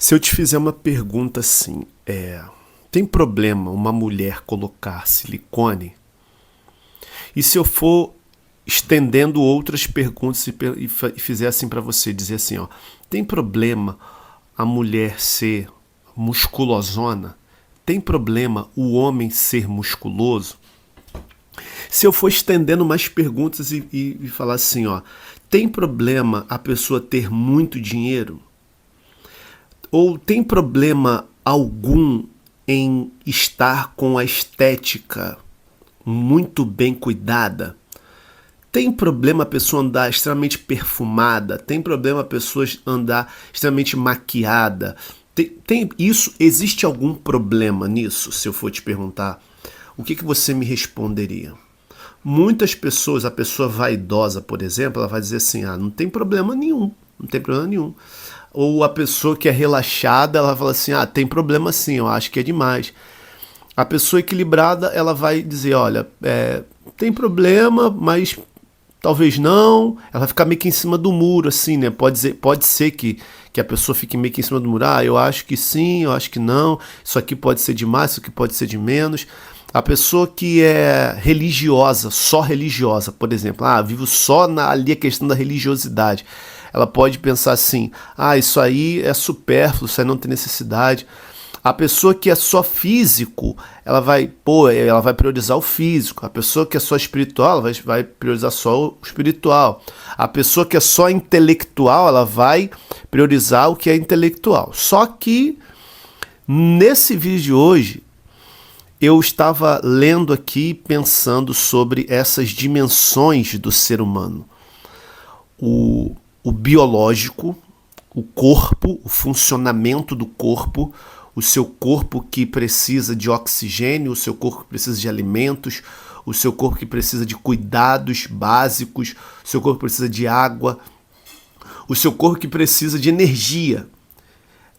Se eu te fizer uma pergunta assim, tem problema uma mulher colocar silicone? E se eu for estendendo outras perguntas e fizer assim pra você, dizer assim, ó, tem problema a mulher ser musculosona? Tem problema o homem ser musculoso? Se eu for estendendo mais perguntas e falar assim, ó, tem problema a pessoa ter muito dinheiro? Ou tem problema algum em estar com a estética muito bem cuidada? Tem problema a pessoa andar extremamente perfumada? Tem problema a pessoa andar extremamente maquiada? Existe algum problema nisso? Se eu for te perguntar, o que você me responderia? Muitas pessoas, a pessoa vaidosa, por exemplo, ela vai dizer assim, não tem problema nenhum, não tem problema nenhum. Ou a pessoa que é relaxada, ela fala assim, tem problema sim, eu acho que é demais. A pessoa equilibrada, ela vai dizer, olha, tem problema, mas talvez não. Ela vai ficar meio que em cima do muro, assim, né? Pode ser que a pessoa fique meio que em cima do muro. Eu acho que sim, eu acho que não. Isso aqui pode ser de mais, isso aqui pode ser de menos. A pessoa que é religiosa, só religiosa, por exemplo, vivo só ali a questão da religiosidade. Ela pode pensar assim, isso aí é supérfluo, isso aí não tem necessidade. A pessoa que é só físico, ela vai priorizar o físico. A pessoa que é só espiritual, ela vai priorizar só o espiritual. A pessoa que é só intelectual, ela vai priorizar o que é intelectual. Só que nesse vídeo de hoje, eu estava lendo aqui pensando sobre essas dimensões do ser humano. O biológico, o corpo, o funcionamento do corpo, o seu corpo que precisa de oxigênio, o seu corpo que precisa de alimentos, o seu corpo que precisa de cuidados básicos, o seu corpo que precisa de água, o seu corpo que precisa de energia.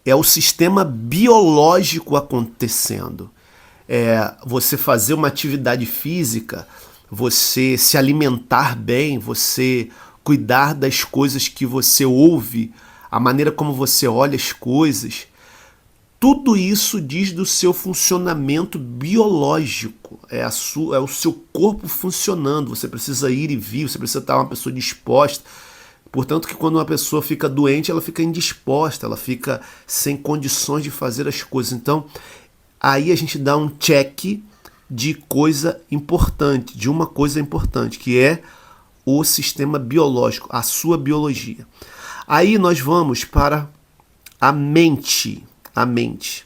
É o sistema biológico acontecendo. Você fazer uma atividade física, você se alimentar bem, você cuidar das coisas que você ouve, a maneira como você olha as coisas, tudo isso diz do seu funcionamento biológico. É o seu corpo funcionando. Você precisa ir e vir, você precisa estar uma pessoa disposta. Portanto, que quando uma pessoa fica doente, ela fica indisposta, ela fica sem condições de fazer as coisas. Então, aí a gente dá um check de coisa importante, de uma coisa importante, que é o sistema biológico, a sua biologia. Aí nós vamos para a mente. A mente.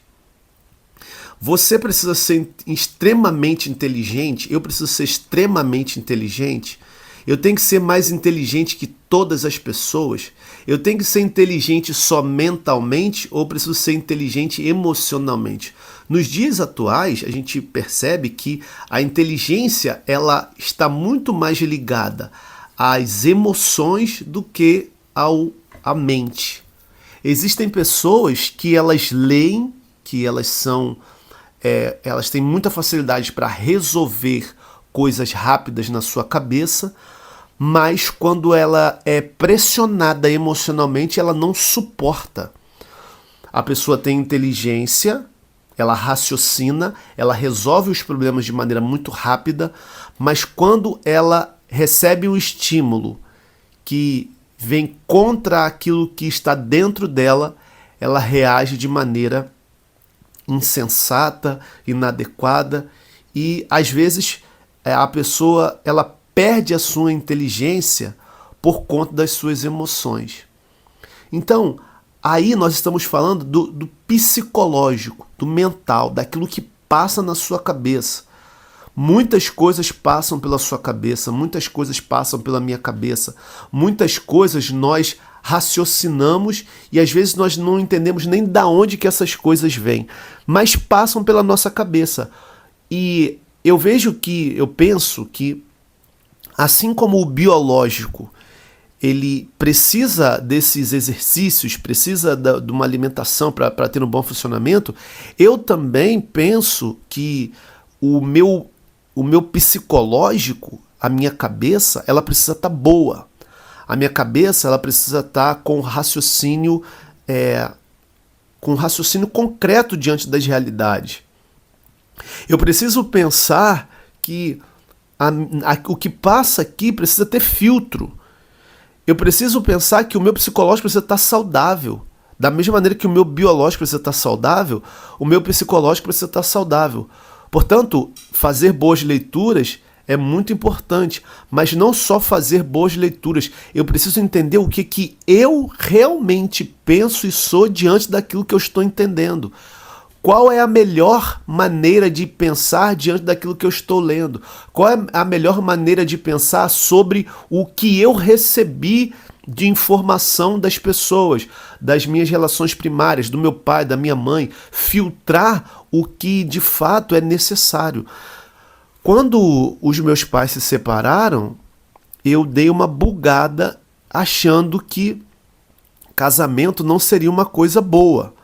Você precisa ser extremamente inteligente, eu preciso ser extremamente inteligente, eu tenho que ser mais inteligente que todas as pessoas, eu tenho que ser inteligente só mentalmente ou preciso ser inteligente emocionalmente? Nos dias atuais, a gente percebe que a inteligência ela está muito mais ligada às emoções do que à mente. Existem pessoas que elas leem, que elas têm muita facilidade para resolver coisas rápidas na sua cabeça, mas quando ela é pressionada emocionalmente, ela não suporta. A pessoa tem inteligência, ela raciocina, ela resolve os problemas de maneira muito rápida, mas quando ela recebe um estímulo que vem contra aquilo que está dentro dela, ela reage de maneira insensata, inadequada e às vezes a pessoa ela perde a sua inteligência por conta das suas emoções. Então, aí nós estamos falando do psicológico, do mental, daquilo que passa na sua cabeça. Muitas coisas passam pela sua cabeça, muitas coisas passam pela minha cabeça, muitas coisas nós raciocinamos e às vezes nós não entendemos nem da onde que essas coisas vêm, mas passam pela nossa cabeça. E eu penso que assim como o biológico, ele precisa desses exercícios, precisa de uma alimentação para ter um bom funcionamento, eu também penso que o meu psicológico, a minha cabeça, ela precisa estar boa. A minha cabeça ela precisa estar com raciocínio com um raciocínio concreto diante das realidades. Eu preciso pensar que o que passa aqui precisa ter filtro. Eu preciso pensar que o meu psicológico precisa estar saudável. Da mesma maneira que o meu biológico precisa estar saudável, o meu psicológico precisa estar saudável. Portanto, fazer boas leituras é muito importante, mas não só fazer boas leituras. Eu preciso entender o que eu realmente penso e sou diante daquilo que eu estou entendendo. Qual é a melhor maneira de pensar diante daquilo que eu estou lendo? Qual é a melhor maneira de pensar sobre o que eu recebi de informação das pessoas, das minhas relações primárias, do meu pai, da minha mãe? Filtrar o que de fato é necessário. Quando os meus pais se separaram, eu dei uma bugada achando que casamento não seria uma coisa boa.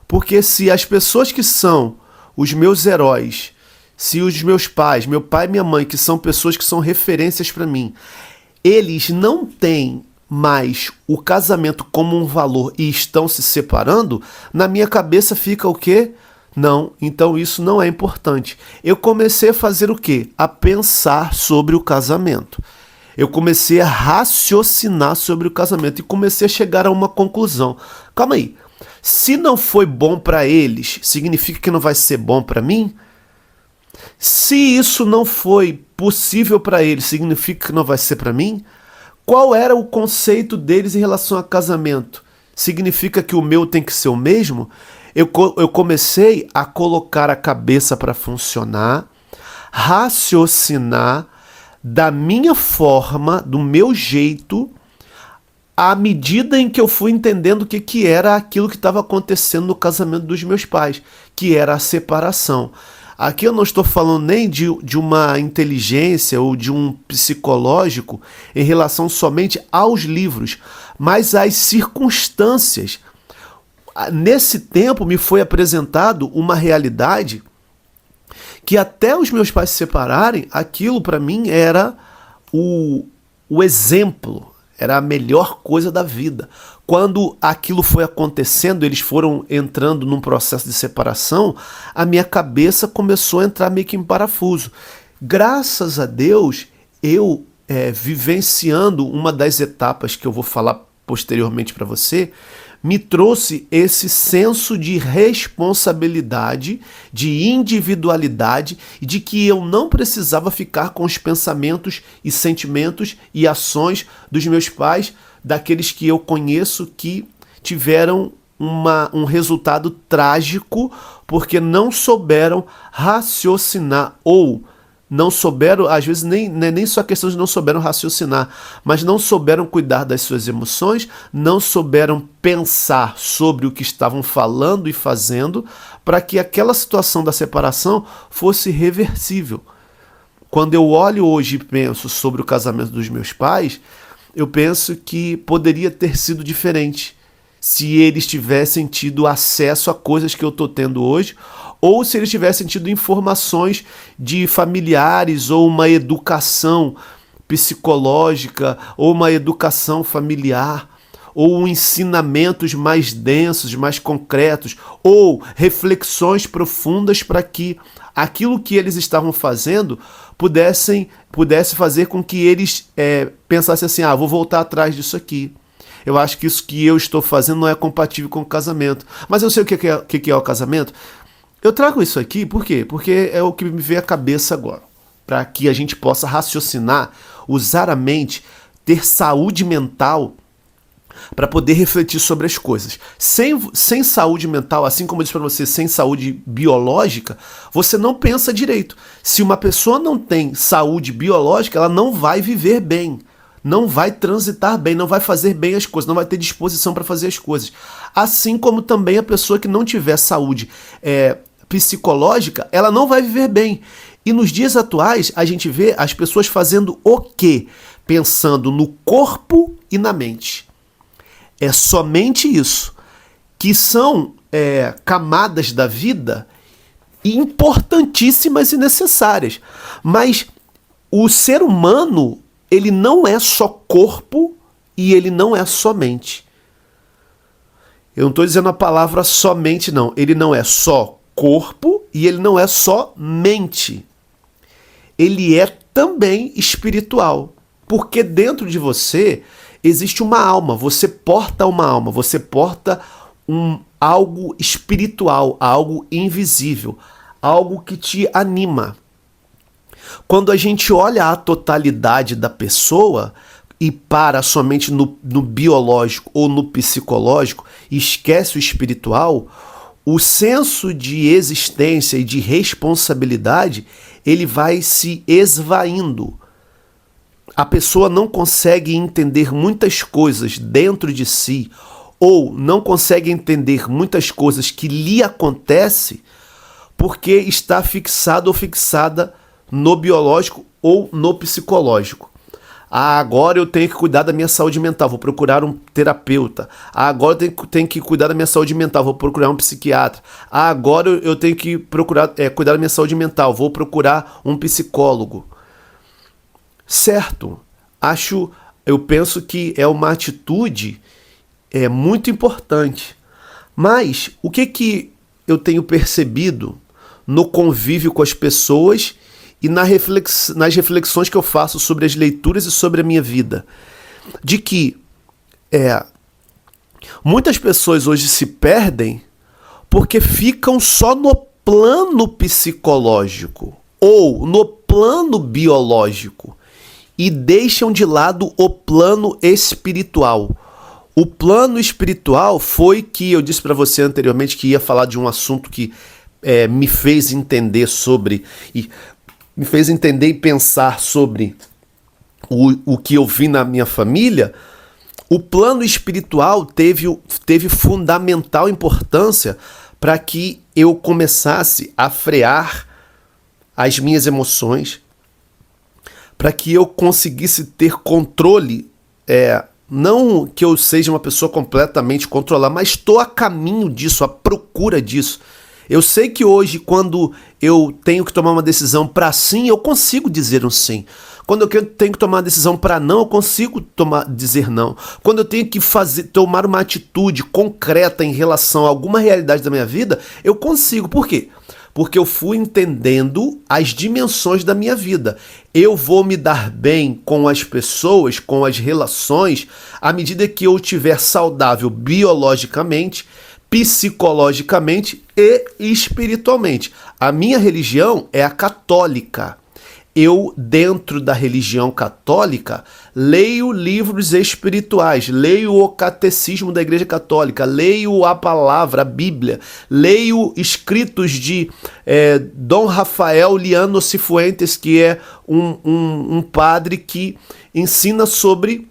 Porque se as pessoas que são os meus heróis, se os meus pais, meu pai e minha mãe, que são pessoas que são referências para mim, eles não têm mais o casamento como um valor e estão se separando, na minha cabeça fica o quê? Não, então isso não é importante. Eu comecei a fazer o quê? A pensar sobre o casamento. Eu comecei a raciocinar sobre o casamento e comecei a chegar a uma conclusão. Calma aí. Se não foi bom para eles, significa que não vai ser bom para mim? Se isso não foi possível para eles, significa que não vai ser para mim? Qual era o conceito deles em relação a casamento? Significa que o meu tem que ser o mesmo? Eu comecei a colocar a cabeça para funcionar, raciocinar da minha forma, do meu jeito, à medida em que eu fui entendendo o que era aquilo que estava acontecendo no casamento dos meus pais, que era a separação. Aqui eu não estou falando nem de uma inteligência ou de um psicológico em relação somente aos livros, mas às circunstâncias. Nesse tempo me foi apresentado uma realidade que até os meus pais se separarem, aquilo para mim era o exemplo, era a melhor coisa da vida. Quando aquilo foi acontecendo, eles foram entrando num processo de separação, a minha cabeça começou a entrar meio que em parafuso. Graças a Deus, eu vivenciando uma das etapas que eu vou falar posteriormente para você, me trouxe esse senso de responsabilidade, de individualidade e de que eu não precisava ficar com os pensamentos e sentimentos e ações dos meus pais, daqueles que eu conheço que tiveram um resultado trágico porque não souberam raciocinar ou não souberam, às vezes nem só a questão de não souberam raciocinar, mas não souberam cuidar das suas emoções, não souberam pensar sobre o que estavam falando e fazendo para que aquela situação da separação fosse reversível. Quando eu olho hoje e penso sobre o casamento dos meus pais, eu penso que poderia ter sido diferente se eles tivessem tido acesso a coisas que eu estou tendo hoje, ou se eles tivessem tido informações de familiares ou uma educação psicológica ou uma educação familiar ou ensinamentos mais densos, mais concretos, ou reflexões profundas para que aquilo que eles estavam fazendo pudesse fazer com que eles pensassem assim, vou voltar atrás disso aqui. Eu acho que isso que eu estou fazendo não é compatível com o casamento. Mas eu sei o que é o casamento. Eu trago isso aqui, por quê? Porque é o que me veio à cabeça agora. Para que a gente possa raciocinar, usar a mente, ter saúde mental para poder refletir sobre as coisas. Sem saúde mental, assim como eu disse para você, sem saúde biológica, você não pensa direito. Se uma pessoa não tem saúde biológica, ela não vai viver bem, não vai transitar bem, não vai fazer bem as coisas, não vai ter disposição para fazer as coisas. Assim como também a pessoa que não tiver saúde psicológica, ela não vai viver bem. E nos dias atuais, a gente vê as pessoas fazendo o quê? Pensando no corpo e na mente. É somente isso, que são camadas da vida importantíssimas e necessárias. Mas o ser humano, ele não é só corpo e ele não é só mente. Eu não estou dizendo a palavra somente, não. Ele não é só corpo e ele não é só mente. Ele é também espiritual. Porque dentro de você existe uma alma, você porta uma alma, você porta algo espiritual, algo invisível, algo que te anima. Quando a gente olha a totalidade da pessoa e para somente no biológico ou no psicológico e esquece o espiritual, o senso de existência e de responsabilidade ele vai se esvaindo. A pessoa não consegue entender muitas coisas dentro de si ou não consegue entender muitas coisas que lhe acontecem porque está fixado ou fixada no biológico ou no psicológico. Ah, agora eu tenho que cuidar da minha saúde mental, vou procurar um terapeuta. Ah, agora eu tenho que cuidar da minha saúde mental, vou procurar um psiquiatra. Ah, agora eu tenho que cuidar da minha saúde mental, vou procurar um psicólogo. Certo, eu penso que é uma atitude muito importante. Mas o que eu tenho percebido no convívio com as pessoas e nas reflexões que eu faço sobre as leituras e sobre a minha vida? De que muitas pessoas hoje se perdem porque ficam só no plano psicológico ou no plano biológico e deixam de lado o plano espiritual. O plano espiritual foi que eu disse para você anteriormente que ia falar de um assunto que me fez entender e pensar sobre o que eu vi na minha família. O plano espiritual teve fundamental importância para que eu começasse a frear as minhas emoções, para que eu conseguisse ter controle, não que eu seja uma pessoa completamente controlada, mas estou a caminho disso, à procura disso. Eu sei que hoje, quando eu tenho que tomar uma decisão para sim, eu consigo dizer um sim. Quando eu tenho que tomar uma decisão para não, eu consigo dizer não. Quando eu tenho que tomar uma atitude concreta em relação a alguma realidade da minha vida, eu consigo. Por quê? Porque eu fui entendendo as dimensões da minha vida. Eu vou me dar bem com as pessoas, com as relações, à medida que eu estiver saudável biologicamente, psicologicamente e espiritualmente. A minha religião é a católica. Eu, dentro da religião católica, leio livros espirituais, leio o catecismo da Igreja Católica, leio a palavra, a Bíblia, leio escritos de Dom Rafael Liano Cifuentes, que é um padre que ensina sobre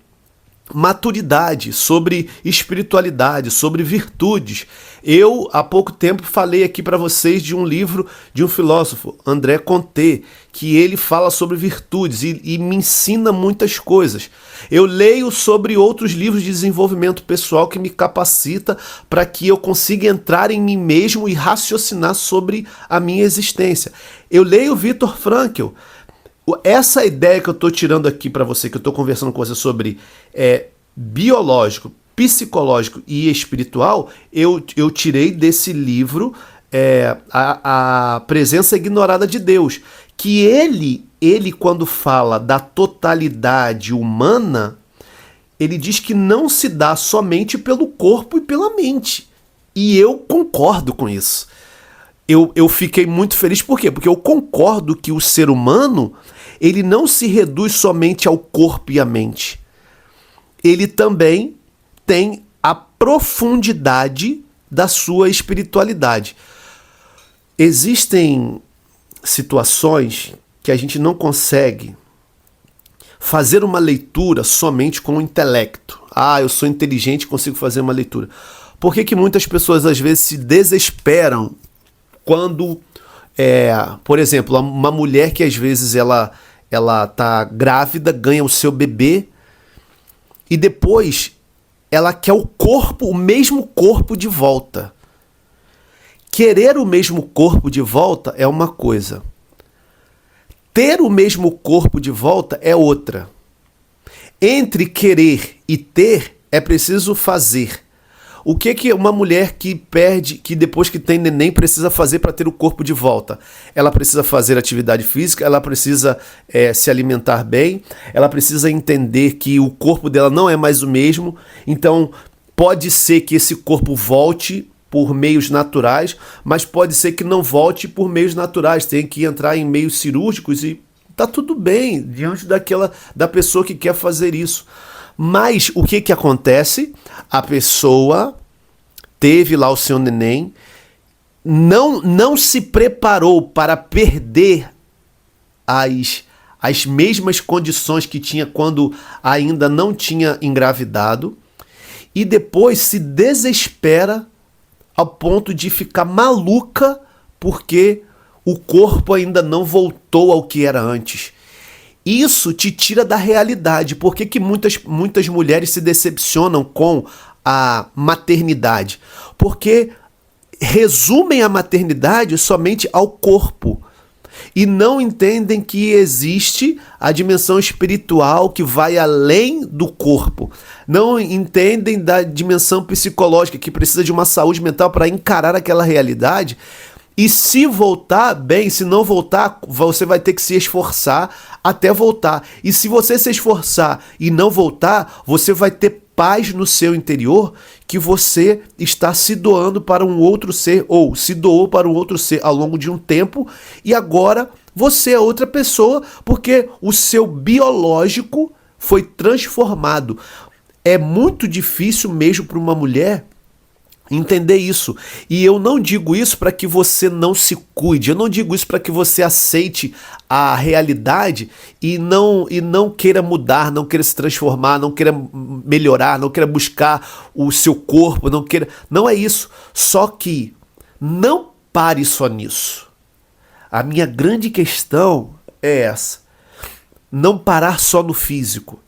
maturidade, sobre espiritualidade, sobre virtudes. Eu, há pouco tempo, falei aqui para vocês de um livro de um filósofo, André Comte, que ele fala sobre virtudes e me ensina muitas coisas. Eu leio sobre outros livros de desenvolvimento pessoal que me capacita para que eu consiga entrar em mim mesmo e raciocinar sobre a minha existência. Eu leio Viktor Frankl. Essa ideia que eu estou tirando aqui para você, que eu estou conversando com você sobre biológico, psicológico e espiritual, eu tirei desse livro a Presença Ignorada de Deus, que ele quando fala da totalidade humana, ele diz que não se dá somente pelo corpo e pela mente. E eu concordo com isso. Eu fiquei muito feliz, por quê? Porque eu concordo que o ser humano, ele não se reduz somente ao corpo e à mente. Ele também tem a profundidade da sua espiritualidade. Existem situações que a gente não consegue fazer uma leitura somente com o intelecto. Ah, eu sou inteligente e consigo fazer uma leitura. Por que muitas pessoas às vezes se desesperam quando, por exemplo, uma mulher que às vezes ela tá grávida, ganha o seu bebê e depois ela quer o mesmo corpo de volta. Querer o mesmo corpo de volta é uma coisa. Ter o mesmo corpo de volta é outra. Entre querer e ter é preciso fazer. O que uma mulher que perde, que depois que tem neném precisa fazer para ter o corpo de volta? Ela precisa fazer atividade física, ela precisa se alimentar bem, ela precisa entender que o corpo dela não é mais o mesmo, então pode ser que esse corpo volte por meios naturais, mas pode ser que não volte por meios naturais, tem que entrar em meios cirúrgicos e tá tudo bem diante da pessoa que quer fazer isso. Mas o que acontece? A pessoa teve lá o seu neném, não se preparou para perder as mesmas condições que tinha quando ainda não tinha engravidado, e depois se desespera ao ponto de ficar maluca porque o corpo ainda não voltou ao que era antes. Isso te tira da realidade. Por que muitas mulheres se decepcionam com a maternidade? Porque resumem a maternidade somente ao corpo e não entendem que existe a dimensão espiritual que vai além do corpo. Não entendem da dimensão psicológica, que precisa de uma saúde mental para encarar aquela realidade. E se voltar, bem, se não voltar, você vai ter que se esforçar até voltar. E se você se esforçar e não voltar, você vai ter paz no seu interior que você está se doando para um outro ser, ou se doou para um outro ser ao longo de um tempo, e agora você é outra pessoa porque o seu biológico foi transformado. É muito difícil mesmo para uma mulher entender isso. E eu não digo isso para que você não se cuide, eu não digo isso para que você aceite a realidade e não queira mudar, não queira se transformar, não queira melhorar, não queira buscar o seu corpo, não é isso. Só que não pare só nisso. A minha grande questão é essa: não parar só no físico,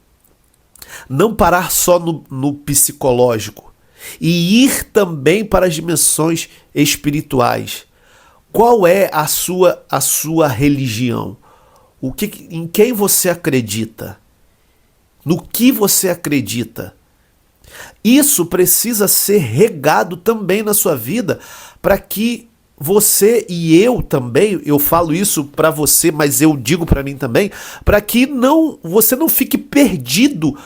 não parar só no psicológico, e ir também para as dimensões espirituais. Qual é a sua religião? Em quem você acredita? No que você acredita? Isso precisa ser regado também na sua vida para que você e eu também, eu falo isso para você, mas eu digo para mim também, para que você não fique perdido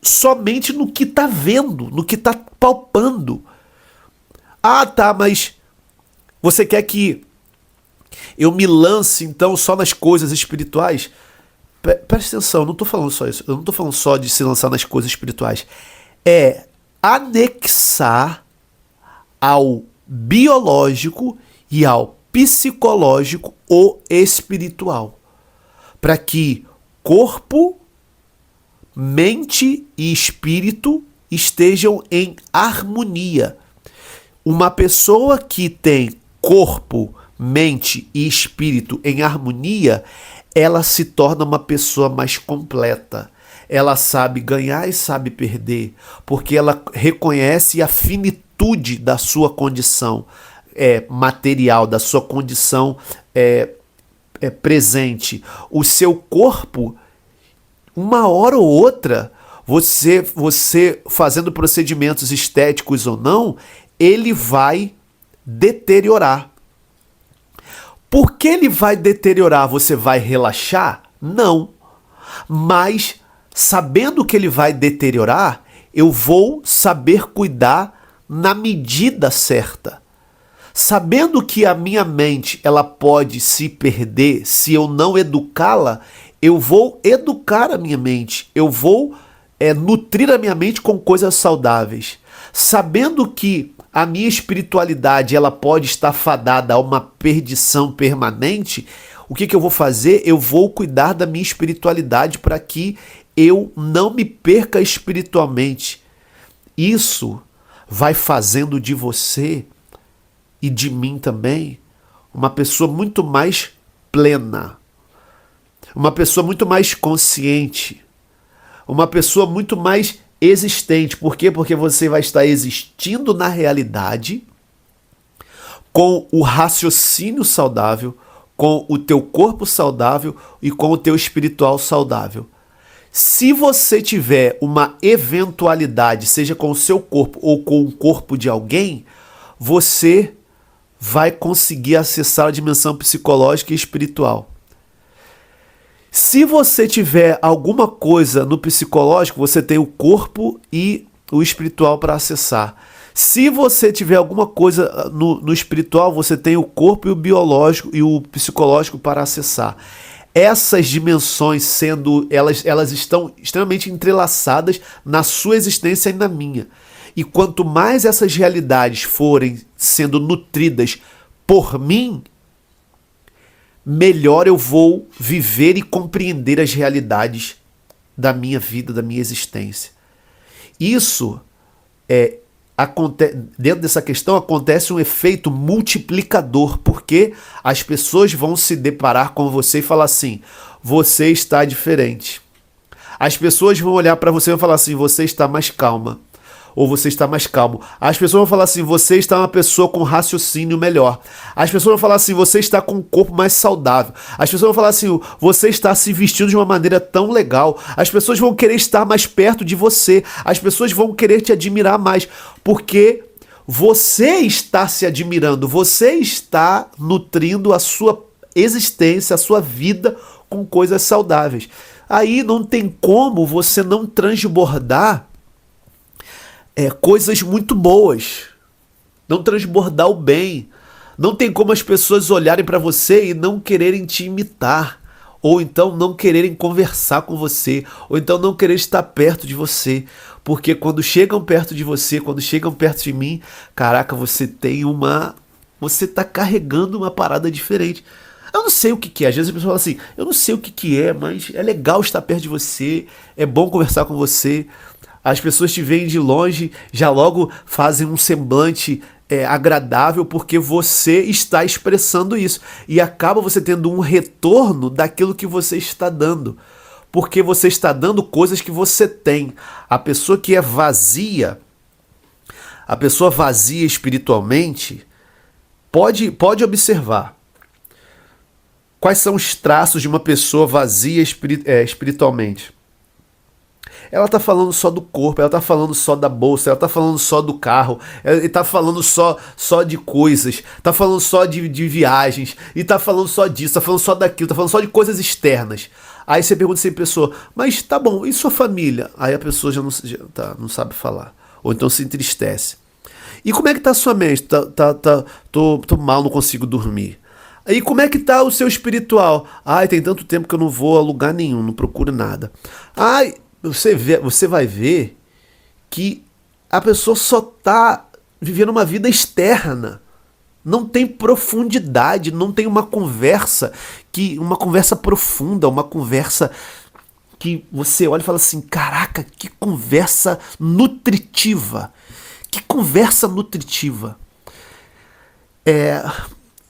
somente no que está vendo, no que está palpando. Ah, tá, mas você quer que eu me lance então só nas coisas espirituais? Presta atenção, eu não estou falando só isso. Eu não estou falando só de se lançar nas coisas espirituais. É anexar ao biológico e ao psicológico o espiritual, para que corpo, mente e espírito estejam em harmonia. Uma pessoa que tem corpo, mente e espírito em harmonia, ela se torna uma pessoa mais completa. Ela sabe ganhar e sabe perder, porque ela reconhece a finitude da sua condição material, da sua condição presente. O seu corpo, uma hora ou outra, você fazendo procedimentos estéticos ou não, ele vai deteriorar. Por que ele vai deteriorar? Você vai relaxar? Não. Mas, sabendo que ele vai deteriorar, eu vou saber cuidar na medida certa. Sabendo que a minha mente ela pode se perder se eu não educá-la, eu vou educar a minha mente, eu vou nutrir a minha mente com coisas saudáveis. Sabendo que a minha espiritualidade ela pode estar fadada a uma perdição permanente, o que eu vou fazer? Eu vou cuidar da minha espiritualidade para que eu não me perca espiritualmente. Isso vai fazendo de você e de mim também uma pessoa muito mais plena, uma pessoa muito mais consciente, uma pessoa muito mais existente. Por quê? Porque você vai estar existindo na realidade com o raciocínio saudável, com o teu corpo saudável e com o teu espiritual saudável. Se você tiver uma eventualidade, seja com o seu corpo ou com o corpo de alguém, você vai conseguir acessar a dimensão psicológica e espiritual. Se você tiver alguma coisa no psicológico, você tem o corpo e o espiritual para acessar. Se você tiver alguma coisa no espiritual, você tem o corpo e o biológico e o psicológico para acessar. Essas dimensões elas estão extremamente entrelaçadas na sua existência e na minha. E quanto mais essas realidades forem sendo nutridas por mim, melhor eu vou viver e compreender as realidades da minha vida, da minha existência. Isso dentro dessa questão acontece um efeito multiplicador, porque as pessoas vão se deparar com você e falar assim: você está diferente. As pessoas vão olhar para você e falar assim: você está mais calma. Ou você está mais calmo. As pessoas vão falar assim: você está uma pessoa com raciocínio melhor. As pessoas vão falar assim: você está com um corpo mais saudável. As pessoas vão falar assim: você está se vestindo de uma maneira tão legal. As pessoas vão querer estar mais perto de você. As pessoas vão querer te admirar mais. Porque você está se admirando. Você está nutrindo a sua existência, a sua vida com coisas saudáveis. Aí não tem como você não transbordar coisas muito boas, não transbordar o bem. Não tem como as pessoas olharem para você e não quererem te imitar, ou então não quererem conversar com você, ou então não querer estar perto de você, porque quando chegam perto de você, quando chegam perto de mim, caraca, você tá carregando uma parada diferente. Eu não sei o que é. Às vezes a pessoa fala assim: eu não sei o que é, mas é legal estar perto de você, é bom conversar com você. As pessoas te veem de longe, já logo fazem um semblante agradável, porque você está expressando isso. E acaba você tendo um retorno daquilo que você está dando. Porque você está dando coisas que você tem. A pessoa que é vazia, a pessoa vazia espiritualmente, pode observar. Quais são os traços de uma pessoa vazia espiritualmente? Ela tá falando só do corpo, ela tá falando só da bolsa, ela tá falando só do carro, ela tá falando só de coisas, tá falando só de viagens, e tá falando só disso, tá falando só daquilo, tá falando só de coisas externas. Aí você pergunta assim a pessoa: mas tá bom, e sua família? Aí a pessoa não sabe falar, ou então se entristece. E como é que tá a sua mente? Tô mal, não consigo dormir. E como é que tá o seu espiritual? Ai, tem tanto tempo que eu não vou a lugar nenhum, não procuro nada. Ai, você vai ver que a pessoa só está vivendo uma vida externa. Não tem profundidade, não tem uma conversa profunda, uma conversa que você olha e fala assim: caraca, que conversa nutritiva. Que conversa nutritiva.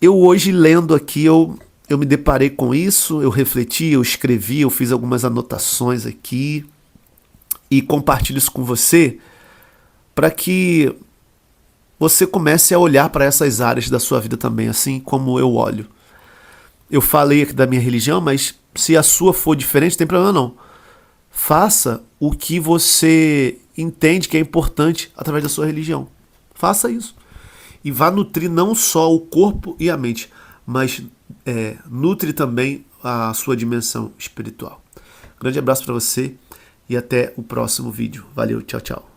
Eu hoje lendo aqui, eu me deparei com isso, eu refleti, eu escrevi, eu fiz algumas anotações aqui e compartilho isso com você para que você comece a olhar para essas áreas da sua vida também, assim como eu olho. Eu falei aqui da minha religião, mas se a sua for diferente, não tem problema não. Faça o que você entende que é importante através da sua religião. Faça isso. E vá nutrir não só o corpo e a mente, mas nutre também a sua dimensão espiritual. Grande abraço para você e até o próximo vídeo. Valeu, tchau, tchau.